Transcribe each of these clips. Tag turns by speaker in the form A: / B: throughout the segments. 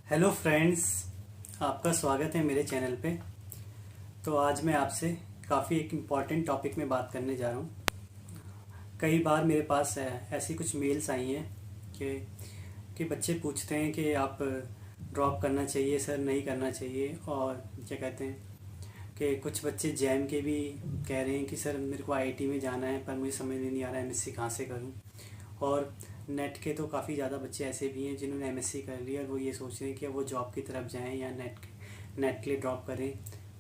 A: Hello friends, आपका स्वागत है मेरे चैनल पे। तो आज मैं आपसे काफ़ी एक इम्पॉर्टेंट टॉपिक में बात करने जा रहा हूँ। कई बार मेरे पास ऐसी कुछ मेल्स आई हैं कि बच्चे पूछते हैं कि आप ड्रॉप करना चाहिए सर, नहीं करना चाहिए। और क्या कहते हैं कि कुछ बच्चे जैम के भी कह रहे हैं कि सर मेरे को आईआईटी में जाना है पर मुझे समझ में नहीं आ रहा एमएससी कहाँ से करूँ। और नेट के तो काफ़ी ज़्यादा बच्चे ऐसे भी हैं जिन्होंने एमएससी कर लिया और वो ये सोच रहे हैं कि वो जॉब की तरफ जाएं या नेट के लिए ड्रॉप करें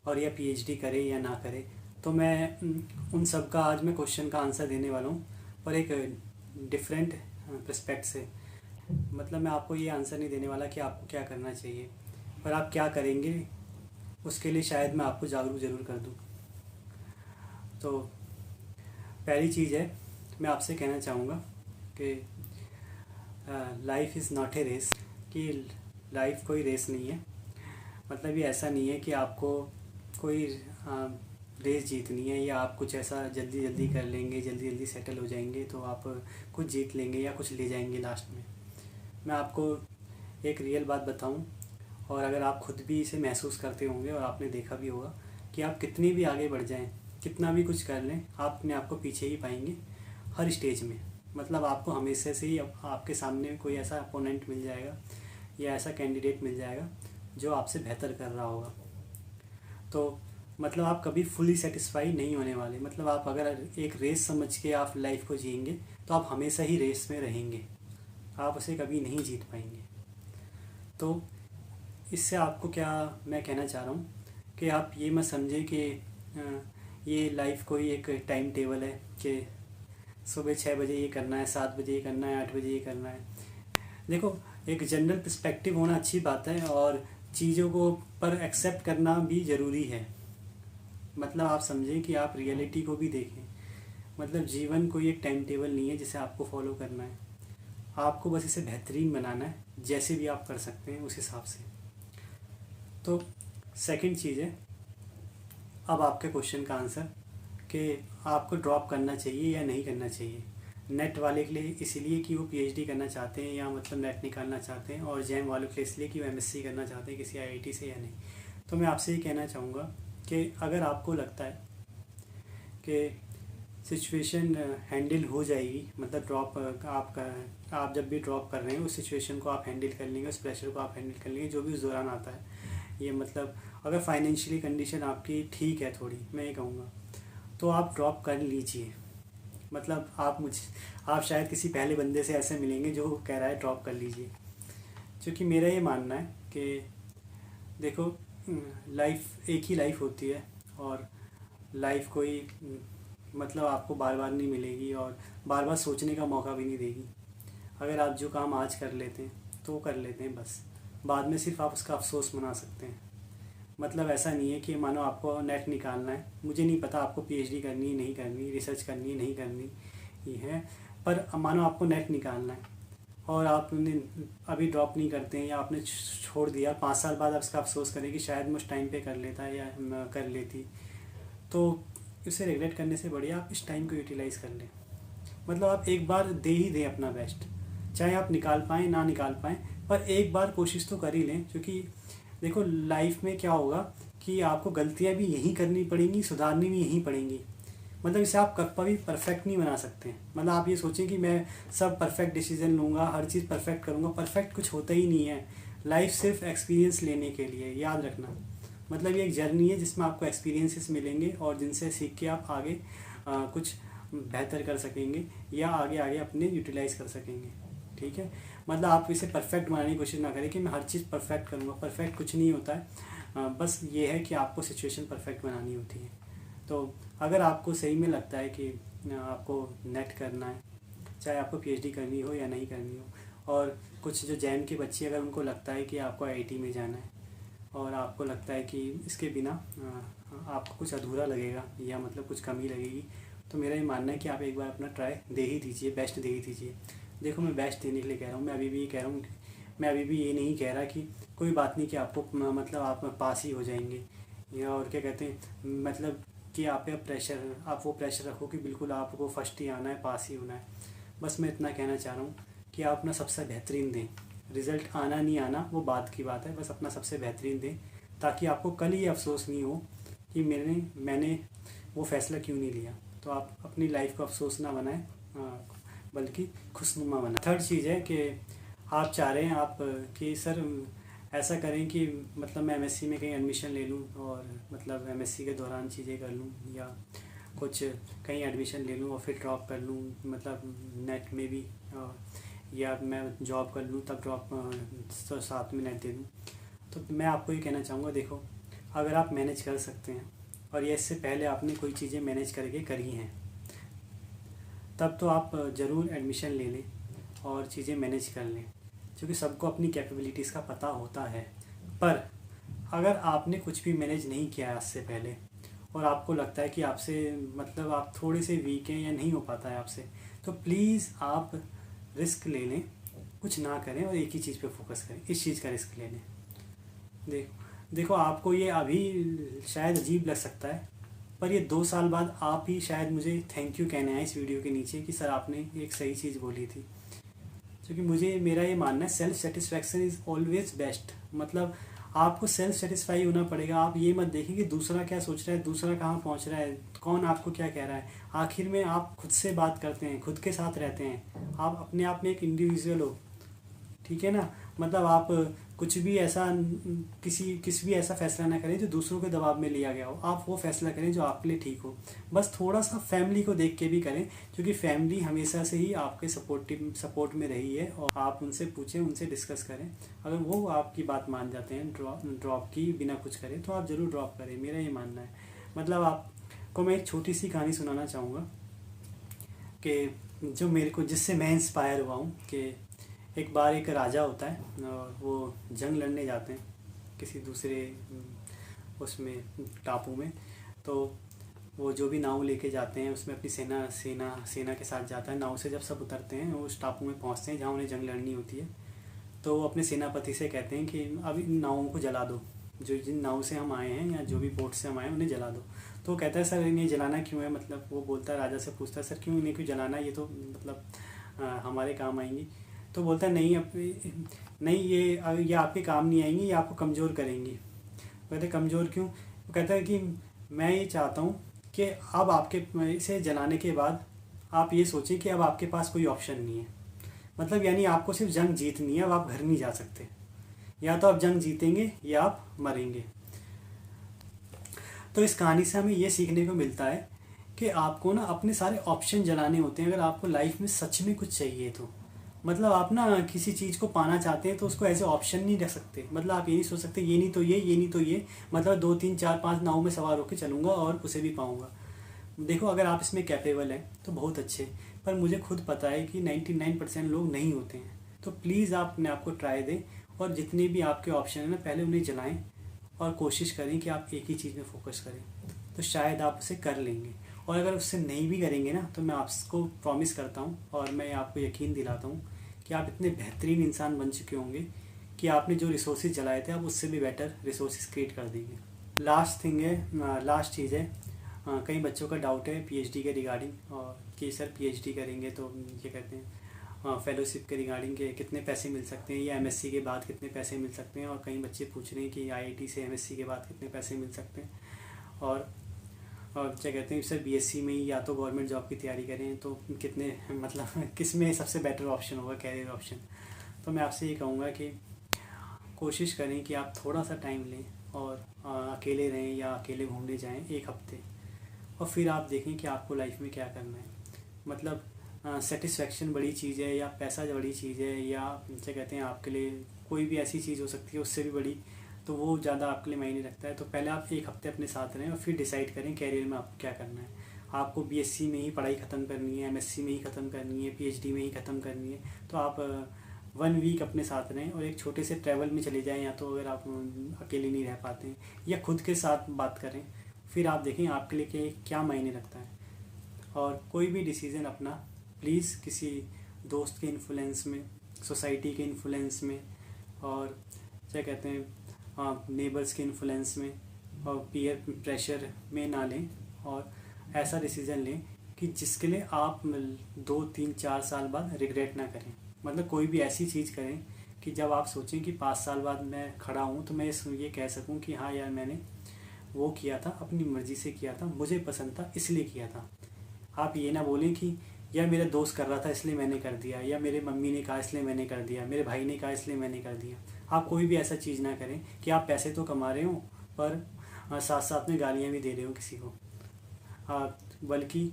A: और या पीएचडी करें या ना करें। तो मैं उन सब का आज मैं क्वेश्चन का आंसर देने वाला हूँ, पर एक डिफरेंट पर्सपेक्ट से। मतलब मैं आपको ये आंसर नहीं देने वाला कि आपको क्या करना चाहिए, पर आप क्या करेंगे उसके लिए शायद मैं आपको जागरूक ज़रूर कर दूँ। तो पहली चीज़ है, मैं आपसे कहना चाहूँगा कि life is not a race, कि लाइफ कोई रेस नहीं है। मतलब ये ऐसा नहीं है कि आपको कोई रेस जीतनी है या आप कुछ ऐसा जल्दी जल्दी कर लेंगे, जल्दी जल्दी सेटल हो जाएंगे तो आप कुछ जीत लेंगे या कुछ ले जाएंगे लास्ट में। मैं आपको एक रियल बात बताऊं, और अगर आप खुद भी इसे महसूस करते होंगे और आपने देखा भी होगा कि आप कितनी भी आगे बढ़ जाएं, कितना भी कुछ कर लें, आप अपने आप को पीछे ही पाएंगे हर स्टेज में। मतलब आपको हमेशा से ही आपके सामने कोई ऐसा अपोनेंट मिल जाएगा या ऐसा कैंडिडेट मिल जाएगा जो आपसे बेहतर कर रहा होगा। तो मतलब आप कभी फुली सेटिस्फाई नहीं होने वाले। मतलब आप अगर एक रेस समझ के आप लाइफ को जिएंगे तो आप हमेशा ही रेस में रहेंगे, आप उसे कभी नहीं जीत पाएंगे। तो इससे आपको क्या मैं कहना चाह रहा हूँ कि आप ये मत समझें कि ये लाइफ कोई एक टाइम टेबल है कि सुबह 6 बजे ये करना है, 7 बजे ये करना है, 8 बजे ये करना है। देखो, एक जनरल पर्सपेक्टिव होना अच्छी बात है और चीज़ों को पर एक्सेप्ट करना भी ज़रूरी है। मतलब आप समझें कि आप रियलिटी को भी देखें। मतलब जीवन कोई एक टाइम टेबल नहीं है जिसे आपको फॉलो करना है, आपको बस इसे बेहतरीन बनाना है, जैसे भी आप कर सकते हैं उस हिसाब से। तो सेकंड चीज़ है, अब आपके क्वेश्चन का आंसर कि आपको ड्रॉप करना चाहिए या नहीं करना चाहिए। नेट वाले के लिए इसीलिए कि वो पीएचडी करना चाहते हैं या मतलब नेट निकालना चाहते हैं, और जैम वालों के लिए इसलिए कि वो एमएससी करना चाहते हैं किसी आईआईटी से या नहीं। तो मैं आपसे ये कहना चाहूँगा कि अगर आपको लगता है कि सिचुएशन हैंडल हो जाएगी, मतलब ड्रॉप आप जब भी ड्रॉप कर रहे हैं उस सिचुएशन को आप हैंडल कर लेंगे, उस प्रेशर को आप हैंडल कर लेंगे जो भी उस दौरान आता है। ये मतलब अगर फाइनेंशियली कंडीशन आपकी ठीक है थोड़ी, मैं ये कहूँगा, तो आप ड्रॉप कर लीजिए। मतलब आप शायद किसी पहले बंदे से ऐसे मिलेंगे जो कह रहा है ड्रॉप कर लीजिए। क्योंकि मेरा ये मानना है कि देखो, लाइफ एक ही लाइफ होती है और लाइफ कोई मतलब आपको बार बार नहीं मिलेगी और बार बार सोचने का मौका भी नहीं देगी। अगर आप जो काम आज कर लेते हैं तो वो कर लेते हैं, बस बाद में सिर्फ आप उसका अफसोस मना सकते हैं। मतलब ऐसा नहीं है कि मानो आपको नेट निकालना है, मुझे नहीं पता आपको पीएचडी करनी है नहीं करनी, रिसर्च करनी है नहीं करनी ये है, पर मानो आपको नेट निकालना है और आपने अभी ड्रॉप नहीं करते हैं या आपने छोड़ दिया, 5 साल बाद आप इसका अफसोस करें कि शायद मैं उस टाइम पे कर लेता या कर लेती। तो इसे रिग्रेट करने से बढ़िया आप इस टाइम को यूटिलाइज़ कर लें। मतलब आप एक बार दे ही दें अपना बेस्ट, चाहे आप निकाल पाएँ ना निकाल पाएँ, पर एक बार कोशिश तो कर ही लें। क्योंकि देखो, लाइफ में क्या होगा कि आपको गलतियां भी यहीं करनी पड़ेंगी, सुधारनी भी यहीं पड़ेंगी। मतलब इसे आप कभी परफेक्ट नहीं बना सकते। मतलब आप ये सोचें कि मैं सब परफेक्ट डिसीजन लूँगा, हर चीज़ परफेक्ट करूँगा, परफेक्ट कुछ होता ही नहीं है। लाइफ सिर्फ एक्सपीरियंस लेने के लिए, याद रखना। मतलब ये एक जर्नी है जिसमें आपको एक्सपीरियंसेस मिलेंगे और जिनसे सीख के आप आगे कुछ बेहतर कर सकेंगे या आगे आगे अपने यूटिलाइज कर सकेंगे। ठीक है, मतलब आप इसे परफेक्ट बनाने की कोशिश ना करें कि मैं हर चीज़ परफेक्ट करूँगा। परफेक्ट कुछ नहीं होता है, बस ये है कि आपको सिचुएशन परफेक्ट बनानी होती है। तो अगर आपको सही में लगता है कि आपको नेट करना है, चाहे आपको पीएचडी करनी हो या नहीं करनी हो, और कुछ जो जैम के बच्चे अगर उनको लगता है कि आपको आईआईटी में जाना है और आपको लगता है कि इसके बिना आपको कुछ अधूरा लगेगा या मतलब कुछ कमी लगेगी, तो मेरा ये मानना है कि आप एक बार अपना ट्राई दे ही दीजिए, बेस्ट दे ही दीजिए। देखो, मैं बेस्ट देने के लिए कह रहा हूँ, मैं अभी भी ये कह रहा हूँ, मैं अभी भी ये नहीं कह रहा कि कोई बात नहीं कि आपको मतलब आप पास ही हो जाएंगे, या और क्या कहते हैं मतलब कि आप पे प्रेशर, आप वो प्रेशर रखो कि बिल्कुल आपको फर्स्ट ही आना है, पास ही होना है। बस मैं इतना कहना चाह रहा हूँ कि आप अपना सबसे बेहतरीन दें, रिज़ल्ट आना नहीं आना वो बात की बात है, बस अपना सबसे बेहतरीन दें, ताकि आपको कल ये अफसोस नहीं हो कि मैंने वो फ़ैसला क्यों नहीं लिया। तो आप अपनी लाइफ को अफसोस ना बनाएं, बल्कि खुशनुमा बनाएं। थर्ड चीज़ है कि आप चाह रहे हैं आप कि सर ऐसा करें कि मतलब मैं एमएससी में कहीं एडमिशन ले लूँ और मतलब एमएससी के दौरान चीज़ें कर लूँ, या कुछ कहीं एडमिशन ले लूँ और फिर ड्रॉप कर लूँ, मतलब नेट में भी, या मैं जॉब कर लूँ तब ड्रॉप साथ में नेट दे दूँ। तो मैं आपको ये कहना चाहूँगा, देखो अगर आप मैनेज कर सकते हैं और ये इससे पहले आपने कोई चीज़ें मैनेज करके करी हैं, तब तो आप ज़रूर एडमिशन ले लें और चीज़ें मैनेज कर लें, क्योंकि सबको अपनी कैपेबिलिटीज़ का पता होता है। पर अगर आपने कुछ भी मैनेज नहीं किया आज से पहले और आपको लगता है कि आपसे मतलब आप थोड़े से वीक हैं या नहीं हो पाता है आपसे, तो प्लीज़ आप रिस्क ले लें, कुछ ना करें और एक ही चीज़ पे फोकस करें, इस चीज़ का रिस्क ले लें। देखो आपको ये अभी शायद अजीब लग सकता है, पर ये 2 साल बाद आप ही शायद मुझे थैंक यू कहने आए इस वीडियो के नीचे कि सर आपने एक सही चीज़ बोली थी। क्योंकि मेरा ये मानना है self satisfaction is always best. मतलब आपको सेल्फ सेटिस्फाई होना पड़ेगा। आप ये मत देखें कि दूसरा क्या सोच रहा है, दूसरा कहाँ पहुँच रहा है, कौन आपको क्या कह रहा है। आखिर में आप खुद से बात करते हैं, खुद के साथ रहते हैं, आप अपने आप में एक इंडिविजुअल हो, ठीक है ना। मतलब आप कुछ भी ऐसा किसी भी ऐसा फैसला ना करें जो दूसरों के दबाव में लिया गया हो। आप वो फैसला करें जो आपके लिए ठीक हो। बस थोड़ा सा फैमिली को देख के भी करें, क्योंकि फैमिली हमेशा से ही आपके सपोर्ट में रही है। और आप उनसे पूछें, उनसे डिस्कस करें। अगर वो आपकी बात मान जाते हैं ड्रॉप की बिना कुछ करें, तो आप ज़रूर ड्रॉप करें, मेरा ये मानना है। मतलब आपको मैं एक छोटी सी कहानी सुनाना चाहूँगा कि जो मेरे को जिससे मैं इंस्पायर हुआ हूँ। कि एक बार एक राजा होता है और वो जंग लड़ने जाते हैं किसी दूसरे उसमें टापू में। तो वो जो भी नाव लेके जाते हैं उसमें अपनी सेना के साथ जाता है। नाव से जब सब उतरते हैं वो उस टापू में पहुंचते हैं जहाँ उन्हें जंग लड़नी होती है। तो वो अपने सेनापति से कहते हैं कि अब इन नावों को जला दो, जो जिन नाव से हम आए हैं या जो भी बोट से हम आए हैं उन्हें जला दो। तो वो कहता है सर इन्हें जलाना क्यों है, मतलब वो बोलता है, राजा से पूछता है सर क्यों इन्हें क्यों जलाना है, ये तो मतलब हमारे काम आएंगी। तो बोलता है नहीं ये आपके काम नहीं आएंगी, ये आपको कमज़ोर करेंगी। कहते कमज़ोर क्यों। वो कहता है कि मैं ये चाहता हूँ कि अब आपके इसे जलाने के बाद आप ये सोचें कि अब आपके पास कोई ऑप्शन नहीं है। मतलब यानी आपको सिर्फ जंग जीतनी है, अब आप घर नहीं जा सकते। या तो आप जंग जीतेंगे या आप मरेंगे। तो इस कहानी से हमें ये सीखने को मिलता है कि आपको ना अपने सारे ऑप्शन जलाने होते हैं अगर आपको लाइफ में सच में कुछ चाहिए तो। मतलब आप ना किसी चीज़ को पाना चाहते हैं तो उसको ऐसे ऑप्शन नहीं रख सकते। मतलब आप ये नहीं सोच सकते ये नहीं तो ये नहीं तो ये, मतलब 2 3 4 5 नाव में सवार होकर चलूँगा और उसे भी पाऊँगा। देखो अगर आप इसमें कैपेबल हैं तो बहुत अच्छे, पर मुझे खुद पता है कि 99% लोग नहीं होते हैं। तो प्लीज़ आप अपने आप को ट्राई दें और जितने भी आपके ऑप्शन हैं ना पहले उन्हें जलाएँ और कोशिश करें कि आप एक ही चीज़ में फोकस करें, तो शायद आप उसे कर लेंगे। और अगर उससे नहीं भी करेंगे ना तो मैं आपको प्रॉमिस करता हूँ और मैं आपको यकीन दिलाता हूँ कि आप इतने बेहतरीन इंसान बन चुके होंगे कि आपने जो रिसोर्सेज जलाए थे आप उससे भी बेटर रिसोर्सेज क्रिएट कर देंगे। लास्ट चीज़ है, कई बच्चों का डाउट है पीएचडी के रिगार्डिंग, और कि सर पीएचडी करेंगे तो ये कहते हैं फेलोशिप के रिगार्डिंग के कितने पैसे मिल सकते हैं, या एमएससी के बाद कितने पैसे मिल सकते हैं। और कई बच्चे पूछ रहे हैं कि आईआईटी से एमएससी के बाद कितने पैसे मिल सकते हैं। और क्या कहते हैं सर बीएससी में ही या तो गवर्नमेंट जॉब की तैयारी करें तो कितने, मतलब किस में सबसे बेटर ऑप्शन होगा कैरियर ऑप्शन। तो मैं आपसे ये कहूँगा कि कोशिश करें कि आप थोड़ा सा टाइम लें और अकेले रहें या अकेले घूमने जाएं 1 हफ्ते, और फिर आप देखें कि आपको लाइफ में क्या करना है। मतलब सेटिस्फैक्शन बड़ी चीज़ है या पैसा बड़ी चीज़ है, या क्या कहते हैं आपके लिए कोई भी ऐसी चीज़ हो सकती है उससे भी बड़ी, तो वो ज़्यादा आपके लिए मायने रखता है। तो पहले आप 1 हफ्ते अपने साथ रहें और फिर डिसाइड करें कैरियर में आपको क्या करना है। आपको बीएससी में ही पढ़ाई ख़त्म करनी है, एमएससी में ही ख़त्म करनी है, पीएचडी में ही ख़त्म करनी है, तो आप 1 वीक अपने साथ रहें और एक छोटे से ट्रैवल में चले जाएं, या तो अगर आप अकेले नहीं रह पाते हैं या खुद के साथ बात करें। फिर आप देखें आपके लिए क्या मायने रखता है। और कोई भी डिसीज़न अपना प्लीज़ किसी दोस्त के इन्फ्लुएंस में, सोसाइटी के इन्फ्लुएंस में, और क्या कहते हैं नेबर्स के इन्फ्लुएंस में और पीयर प्रेशर में ना लें, और ऐसा डिसीज़न लें कि जिसके लिए आप 2 3 4 साल बाद रिग्रेट ना करें। मतलब कोई भी ऐसी चीज़ करें कि जब आप सोचें कि 5 साल बाद मैं खड़ा हूँ तो मैं ये कह सकूँ कि हाँ यार, मैंने वो किया था, अपनी मर्ज़ी से किया था, मुझे पसंद था इसलिए किया था। आप ये ना बोलें कि यार मेरा दोस्त कर रहा था इसलिए मैंने कर दिया, या मेरे मम्मी ने कहा इसलिए मैंने कर दिया, मेरे भाई ने कहा इसलिए मैंने कर दिया। आप कोई भी ऐसा चीज़ ना करें कि आप पैसे तो कमा रहे हो पर साथ साथ में गालियाँ भी दे रहे हो किसी को। बल्कि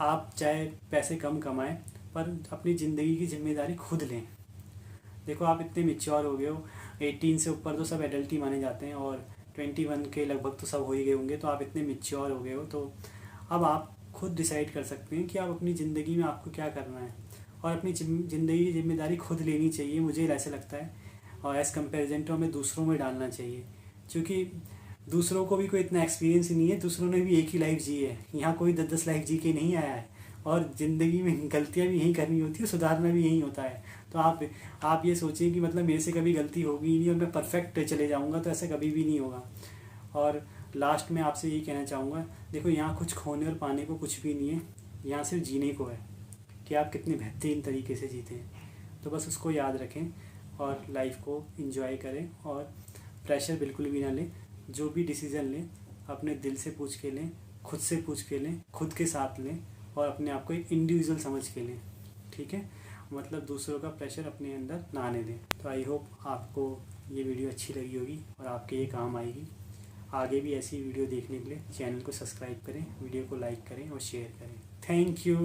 A: आप चाहे पैसे कम कमाएं पर अपनी ज़िंदगी की जिम्मेदारी खुद लें। देखो आप इतने मिच्योर हो गए हो, 18 से ऊपर तो सब एडल्ट ही माने जाते हैं और 21 के लगभग तो सब हो ही गए होंगे, तो आप इतने मिच्योर हो गए हो तो अब आप खुद डिसाइड कर सकते हैं कि आप अपनी ज़िंदगी में आपको क्या करना है, और अपनी ज़िंदगी की जिम्मेदारी खुद लेनी चाहिए, मुझे ऐसा लगता है। और एज़ कम्पेरिजन तो हमें दूसरों में डालना चाहिए, क्योंकि दूसरों को भी कोई इतना एक्सपीरियंस ही नहीं है, दूसरों ने भी एक ही लाइफ जी है, यहाँ कोई 10-10 लाइफ जी के नहीं आया है। और ज़िंदगी में गलतियाँ भी यहीं करनी होती है, सुधारना भी यहीं होता है। तो आप ये सोचिए कि मतलब मेरे से कभी गलती होगी ही नहीं और मैं परफेक्ट चले जाऊँगा, तो ऐसा कभी भी नहीं होगा। और लास्ट में आपसे यही कहना चाहूँगा, देखो यहाँ कुछ खोने और पाने को कुछ भी नहीं है, यहाँ सिर्फ जीने को है कि आप कितने बेहतरीन तरीके से जीते हैं। तो बस उसको याद रखें और लाइफ को एंजॉय करें, और प्रेशर बिल्कुल भी ना लें। जो भी डिसीज़न लें अपने दिल से पूछ के लें, खुद से पूछ के लें, खुद के साथ लें, और अपने आप को एक इंडिविजुअल समझ के लें, ठीक है। मतलब दूसरों का प्रेशर अपने अंदर ना आने दें। तो आई होप आपको ये वीडियो अच्छी लगी होगी और आपके ये काम आएगी। आगे भी ऐसी वीडियो देखने के लिए चैनल को सब्सक्राइब करें, वीडियो को लाइक करें और शेयर करें। Thank you.